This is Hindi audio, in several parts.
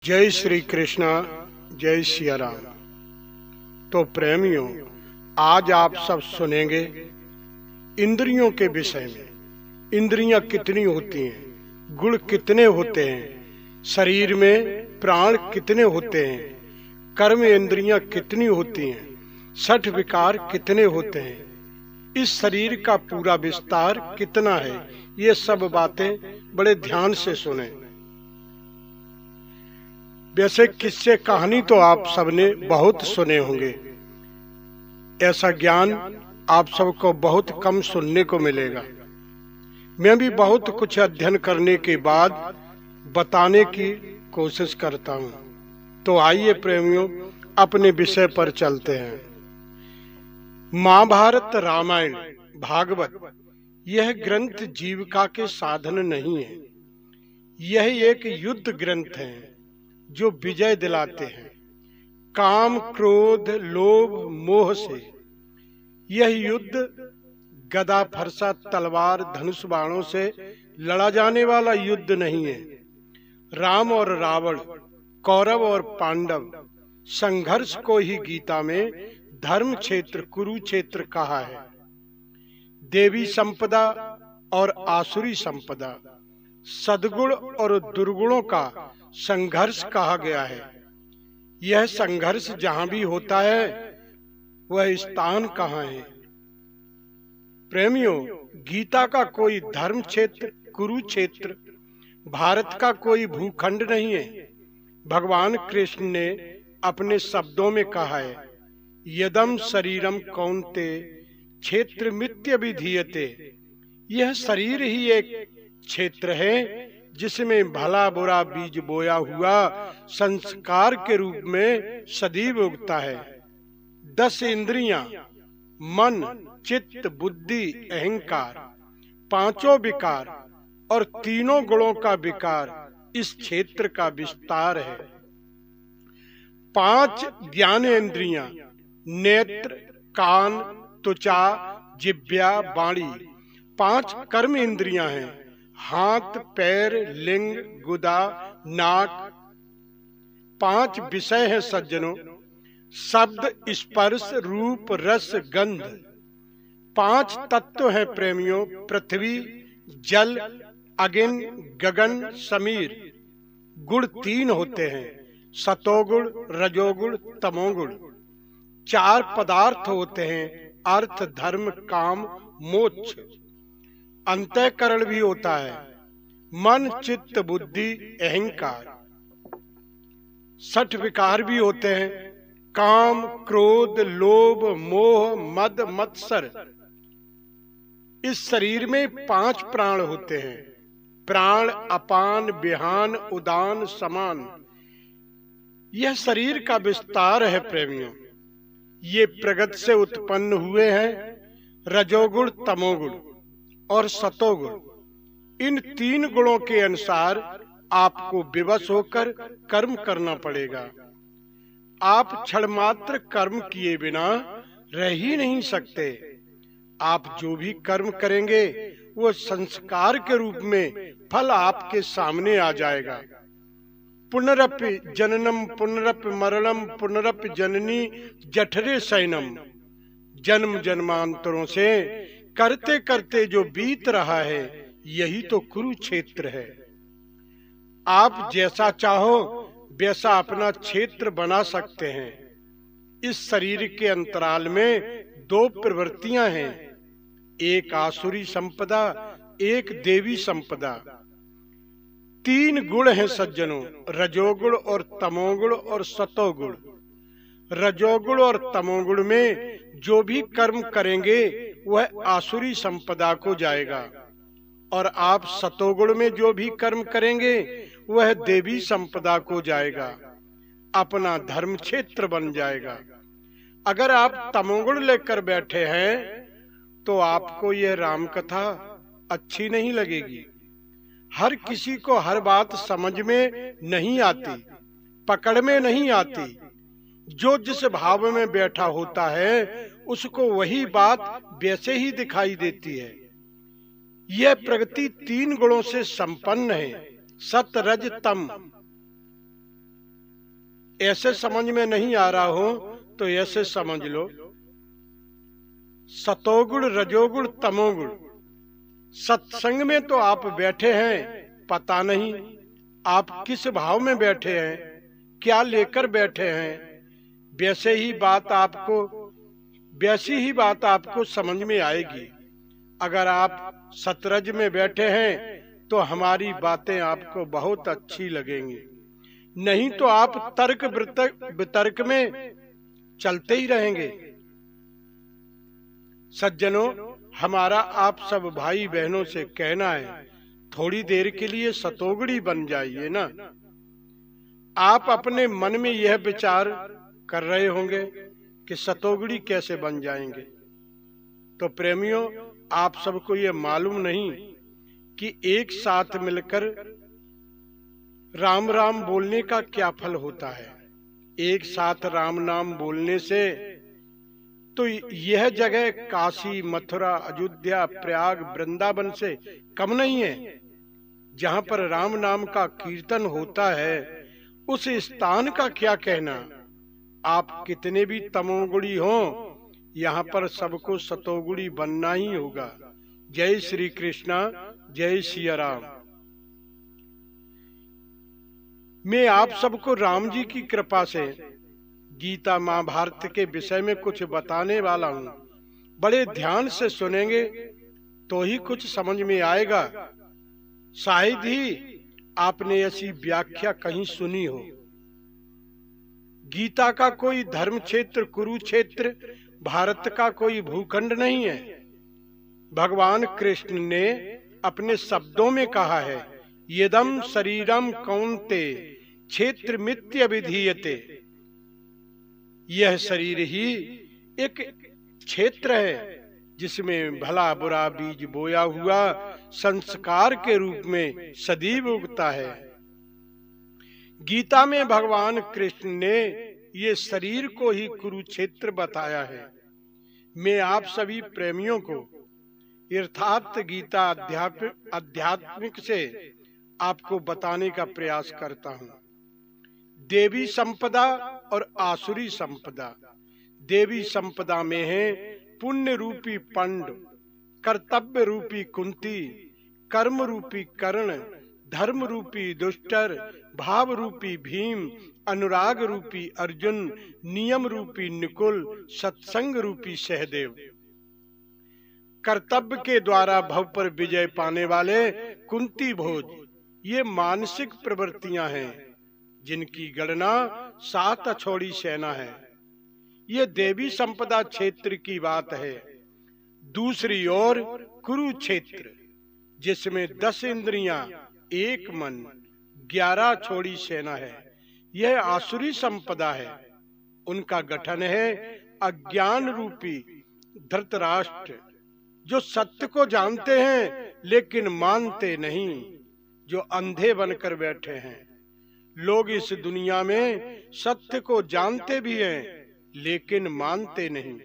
जय श्री कृष्णा, जय सिया राम। तो प्रेमियों, आज आप सब सुनेंगे इंद्रियों के विषय में। इंद्रियां कितनी होती हैं, गुण कितने होते हैं, शरीर में प्राण कितने होते हैं, कर्म इंद्रियां कितनी होती हैं, 60 विकार कितने होते हैं, इस शरीर का पूरा विस्तार कितना है, ये सब बातें बड़े ध्यान से सुने। वैसे किस्से कहानी तो आप सबने बहुत सुने होंगे, ऐसा ज्ञान आप सबको बहुत कम सुनने को मिलेगा। मैं भी बहुत कुछ अध्ययन करने के बाद बताने की कोशिश करता हूँ। तो आइए प्रेमियों, अपने विषय पर चलते हैं। महाभारत, रामायण, भागवत यह ग्रंथ जीविका के साधन नहीं है। यह एक युद्ध ग्रंथ है जो विजय दिलाते हैं काम, क्रोध, लोभ, मोह से। यह युद्ध गदा, फरसा, तलवार, धनुष, बाणों से लड़ा जाने वाला युद्ध नहीं है। राम और रावण, कौरव और पांडव संघर्ष को ही गीता में धर्म क्षेत्र, कुरुक्षेत्र कहा है। देवी संपदा और आसुरी संपदा, सद्गुण और दुर्गुणों का संघर्ष कहा गया है। यह संघर्ष जहां भी होता है वह स्थान कहाँ है? प्रेमियों, गीता का कोई धर्म क्षेत्र, कुरुक्षेत्र भारत का कोई भूखंड नहीं है। भगवान कृष्ण ने अपने शब्दों में कहा है, यदम शरीरम कौन्तेय क्षेत्र मित्य विधीयते। यह शरीर ही एक क्षेत्र है जिसमें भला बुरा बीज बोया हुआ संस्कार के रूप में सदैव उगता है। 10 इंद्रियां, मन, चित्त, बुद्धि, अहंकार, 5 विकार और 3 गुणों का विकार इस क्षेत्र का विस्तार है। 5 ज्ञानेंद्रियां, नेत्र, कान, त्वचा, जिह्वा, वाणी। 5 कर्म इंद्रियां हैं, हाथ, पैर, लिंग, गुदा, नाक। 5 विषय हैं सज्जनों, शब्द, स्पर्श, रूप, रस, गंध। 5 तत्व हैं प्रेमियों, पृथ्वी, जल, अग्नि, गगन, समीर। गुण 3 होते हैं, सतोगुण, रजोगुण, तमोगुण। 4 पदार्थ होते हैं, अर्थ, धर्म, काम, मोक्ष। अंतःकरण भी होता है, मन, चित्त, बुद्धि, अहंकार। 60 विकार भी होते हैं, काम, क्रोध, लोभ, मोह, मद, मत्सर। इस शरीर में 5 प्राण होते हैं, प्राण, अपान, विहान, उदान, समान। यह शरीर का विस्तार है प्रेमियों। ये प्रगति से उत्पन्न हुए हैं, रजोगुण, तमोगुण और सतोगुण। इन 3 गुणों के अनुसार आपको विवश होकर कर्म करना पड़ेगा। आप क्षण मात्र कर्म किए बिना रह ही नहीं सकते। आप जो भी कर्म करेंगे वो संस्कार के रूप में फल आपके सामने आ जाएगा। पुनरपि जननम पुनरपि मरणम पुनरपि जननी जठरे शयनम। जन्म जन्मांतरों से करते करते जो बीत रहा है यही तो कुरुक्षेत्र है। आप जैसा चाहो वैसा अपना क्षेत्र बना सकते हैं। इस शरीर के अंतराल में 2 प्रवृत्तियां हैं, एक आसुरी संपदा, एक देवी संपदा। 3 गुण हैं सज्जनों, रजोगुण और तमोगुण और सतोगुण। रजोगुण और तमोगुण में जो भी कर्म करेंगे वह आसुरी संपदा को जाएगा, और आप सतोगुण में जो भी कर्म करेंगे वह देवी संपदा को जाएगा, अपना धर्म क्षेत्र बन जाएगा। अगर आप तमोगुण लेकर बैठे हैं तो आपको यह राम कथा अच्छी नहीं लगेगी। हर किसी को हर बात समझ में नहीं आती, पकड़ में नहीं आती। जो जिस भाव में बैठा होता है उसको वही बात वैसे ही दिखाई देती है। यह प्रगति 3 गुणों से संपन्न है, सत, रज, तम। ऐसे समझ में नहीं आ रहा हो तो ऐसे समझ लो, सतोगुण, रजोगुण, तमोगुण। सत्संग में तो आप बैठे हैं, पता नहीं आप किस भाव में बैठे हैं, क्या लेकर बैठे हैं। वैसी ही बात आपको समझ में आएगी। अगर आप सतरज में बैठे हैं तो हमारी बातें आपको बहुत अच्छी लगेंगी, नहीं तो आप तर्क वितर्क में चलते ही रहेंगे। सज्जनों, हमारा आप सब भाई बहनों से कहना है, थोड़ी देर के लिए सतोगुणी बन जाइए ना। आप अपने मन में यह विचार कर रहे होंगे कि सतोगुणी कैसे बन जाएंगे। तो प्रेमियों, आप सबको यह मालूम नहीं कि एक साथ मिलकर राम राम बोलने का क्या फल होता है। एक साथ राम नाम बोलने से तो यह जगह काशी, मथुरा, अयोध्या, प्रयाग, वृंदावन से कम नहीं है। जहाँ पर राम नाम का कीर्तन होता है, उस स्थान का क्या कहना। आप कितने भी तमोगुणी हो, यहाँ पर सबको सतोगुणी बनना ही होगा। जय श्री कृष्णा, जय सिया राम। मैं आप सबको राम जी की कृपा से गीता महाभारत के विषय में कुछ बताने वाला हूँ। बड़े ध्यान से सुनेंगे तो ही कुछ समझ में आएगा। शायद ही आपने ऐसी व्याख्या कहीं सुनी हो। गीता का कोई धर्म क्षेत्र कुरुक्षेत्र भारत का कोई भूखंड नहीं है। भगवान कृष्ण ने अपने शब्दों में कहा है, यदम शरीरम कौन्ते क्षेत्र मित्य विधीयते। यह शरीर ही एक क्षेत्र है जिसमें भला बुरा बीज बोया हुआ संस्कार के रूप में सदैव उगता है। गीता में भगवान कृष्ण ने ये शरीर को ही कुरुक्षेत्र बताया है। मैं आप सभी प्रेमियों को यथार्थ गीता आध्यात्मिक से आपको बताने का प्रयास करता हूँ। देवी संपदा और आसुरी संपदा। देवी संपदा में है पुण्य रूपी पंड, कर्तव्य रूपी कुंती, कर्म रूपी कर्ण, धर्म रूपी दुष्टर, भाव रूपी भीम, अनुराग रूपी अर्जुन, नियम रूपी निकुल, सत्संग रूपी सहदेव। कर्तव्य के द्वारा भव पर विजय पाने वाले कुंती भोज, ये मानसिक प्रवृत्तियां हैं जिनकी गणना 7 अछौड़ी सेना है। ये देवी संपदा क्षेत्र की बात है। दूसरी ओर कुरुक्षेत्र, जिसमें 10 इंद्रियां, 1 मन, 11 अछौड़ी सेना है, यह आसुरी संपदा है। उनका गठन है अज्ञान रूपी धृतराष्ट्र, जो सत्य को जानते हैं लेकिन मानते नहीं, जो अंधे बनकर बैठे हैं। लोग इस दुनिया में सत्य को जानते भी हैं लेकिन मानते नहीं।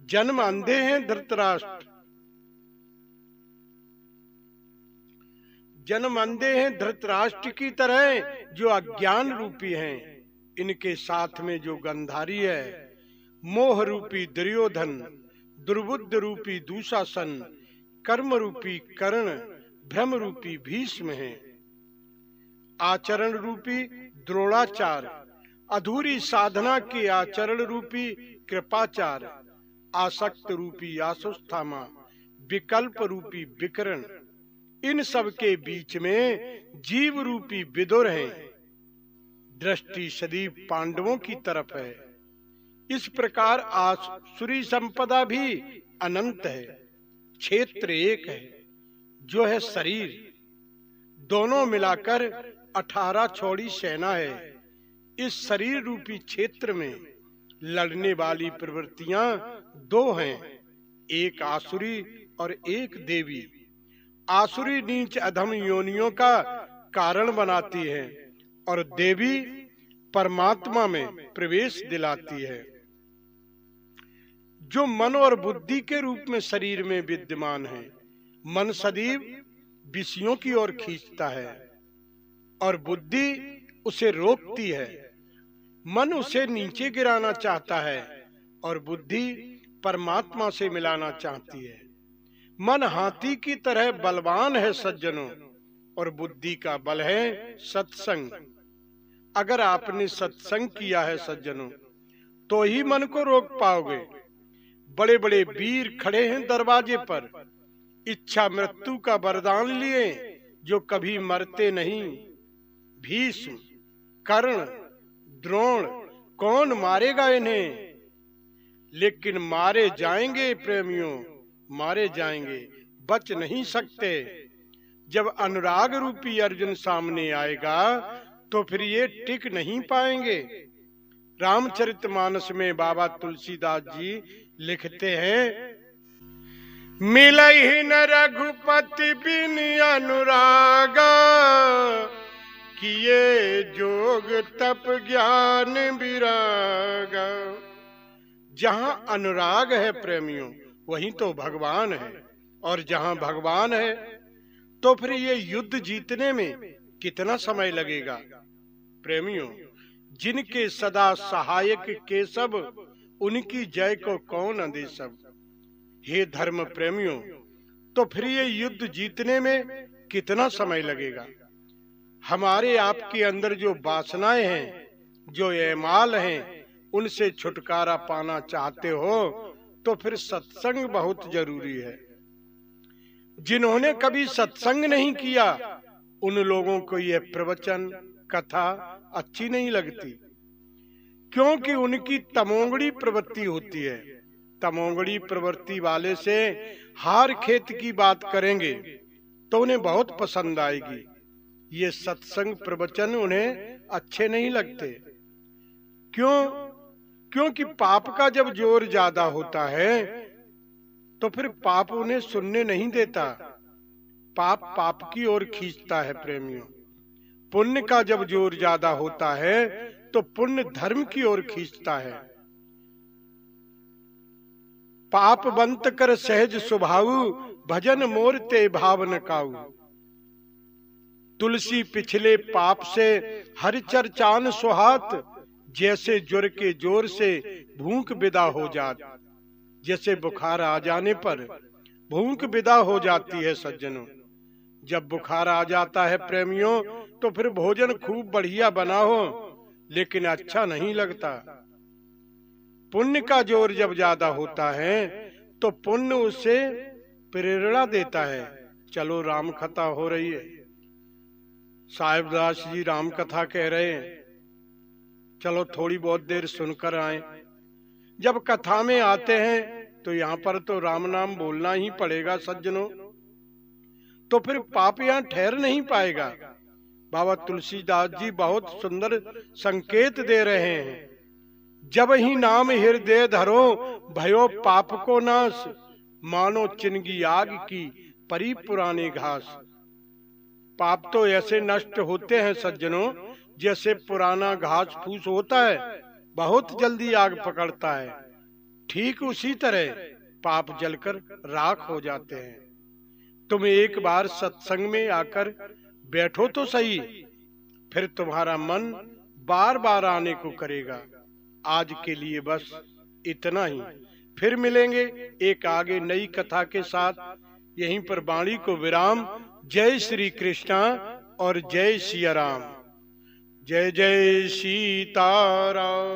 जन्म अंधे हैं धृतराष्ट्र, जन्म अंधे हैं धृतराष्ट्र की तरह, जो अज्ञान रूपी हैं। इनके साथ में जो गंधारी है, मोह रूपी दुर्योधन, दुर्बुद्ध रूपी दुशासन, कर्म रूपी कर्ण, भ्रम रूपी भीष्म है, आचरण रूपी द्रोणाचार्य, अधूरी साधना के आचरण रूपी कृपाचार्य, आसक्त रूपी आसुस्थामा, विकल्प रूपी विकरण। इन सब के बीच में जीव रूपी विदुर है। दृष्टि सदैव पांडवों की तरफ है। इस प्रकार आसुरी संपदा भी अनंत है। क्षेत्र एक है जो है शरीर। दोनों मिलाकर 18 छौड़ी सेना है। इस शरीर रूपी क्षेत्र में लड़ने वाली प्रवृत्तियां 2 हैं, एक आसुरी और एक देवी। आसुरी नीच अधम योनियों का कारण बनाती है और देवी परमात्मा में प्रवेश दिलाती है। जो मन और बुद्धि के रूप में शरीर में विद्यमान है, मन सदैव विषयों की ओर खींचता है और बुद्धि उसे रोकती है। मन उसे नीचे गिराना चाहता है और बुद्धि परमात्मा से मिलाना चाहती है। मन हाथी की तरह बलवान है सज्जनों, और बुद्धि का बल है सत्संग। अगर आपने सत्संग किया है सज्जनों, तो ही मन को रोक पाओगे। बड़े बड़े वीर खड़े हैं दरवाजे पर, इच्छा मृत्यु का वरदान लिए, जो कभी मरते नहीं। भीष्म, कर्ण, द्रोण, कौन मारेगा इन्हें? लेकिन मारे जाएंगे प्रेमियों, मारे जाएंगे, बच नहीं सकते। जब अनुराग रूपी अर्जुन सामने आएगा तो फिर ये टिक नहीं पाएंगे। रामचरितमानस में बाबा तुलसीदास जी लिखते हैं, मिलहि न रघुपति बिन अनुरागा, किए जोग तप ज्ञान विरागा। जहां अनुराग है प्रेमियों, वहीं तो भगवान है, और जहां भगवान है तो फिर ये युद्ध जीतने में कितना समय लगेगा। प्रेमियों, जिनके सदा सहायक केशव, उनकी जय को कौन अंधे सब। हे धर्म प्रेमियों, तो फिर ये युद्ध जीतने में कितना समय लगेगा। हमारे आपके अंदर जो वासनाएं हैं, जो एमाल हैं, उनसे छुटकारा पाना चाहते हो तो फिर सत्संग बहुत जरूरी है। जिन्होंने कभी सत्संग नहीं किया, उन लोगों को यह प्रवचन कथा अच्छी नहीं लगती, क्योंकि उनकी तमोगड़ी प्रवृत्ति होती है। तमोगड़ी प्रवृत्ति वाले से हार खेत की बात करेंगे तो उन्हें बहुत पसंद आएगी। ये सत्संग प्रवचन उन्हें अच्छे नहीं लगते। क्यों? क्योंकि पाप का जब जोर ज्यादा होता है तो फिर पाप उन्हें सुनने नहीं देता। पाप पाप की ओर खींचता है प्रेमियों। पुण्य का जब जोर ज्यादा होता है तो पुण्य धर्म की ओर खींचता है। पाप बंत कर सहज स्वभाव, भजन मोर ते भाव न काऊ। तुलसी पिछले पाप से हर चर्चान सुहात, जैसे ज्वर के जोर से भूख विदा हो जात। जैसे बुखार आ जाने पर भूख विदा हो जाती है सज्जनों। जब बुखार आ जाता है प्रेमियों, तो फिर भोजन खूब बढ़िया बना हो लेकिन अच्छा नहीं लगता। पुण्य का जोर जब ज्यादा होता है तो पुण्य उसे प्रेरणा देता है। चलो राम कथा हो रही है, साहिबदास जी राम कथा कह रहे हैं, चलो थोड़ी बहुत देर सुनकर आए। जब कथा में आते हैं तो यहाँ पर तो राम नाम बोलना ही पड़ेगा सज्जनों, तो फिर पाप यहाँ ठहर नहीं पाएगा। बाबा तुलसीदास जी बहुत सुंदर संकेत दे रहे हैं। जब ही नाम हृदय धरो, भयो पाप को नाश, मानो चिनगी आग की परी पुरानी घास। पाप तो ऐसे नष्ट होते हैं सज्जनों, जैसे पुराना घास फूस होता है, बहुत जल्दी आग पकड़ता है। ठीक उसी तरह पाप जलकर राख हो जाते हैं। तुम एक बार सत्संग में आकर बैठो तो सही, फिर तुम्हारा मन बार बार आने को करेगा। आज के लिए बस इतना ही, फिर मिलेंगे एक आगे नई कथा के साथ। यहीं पर वाणी को विराम। जय श्री कृष्णा और जय सिया राम। जय जय सीताराम।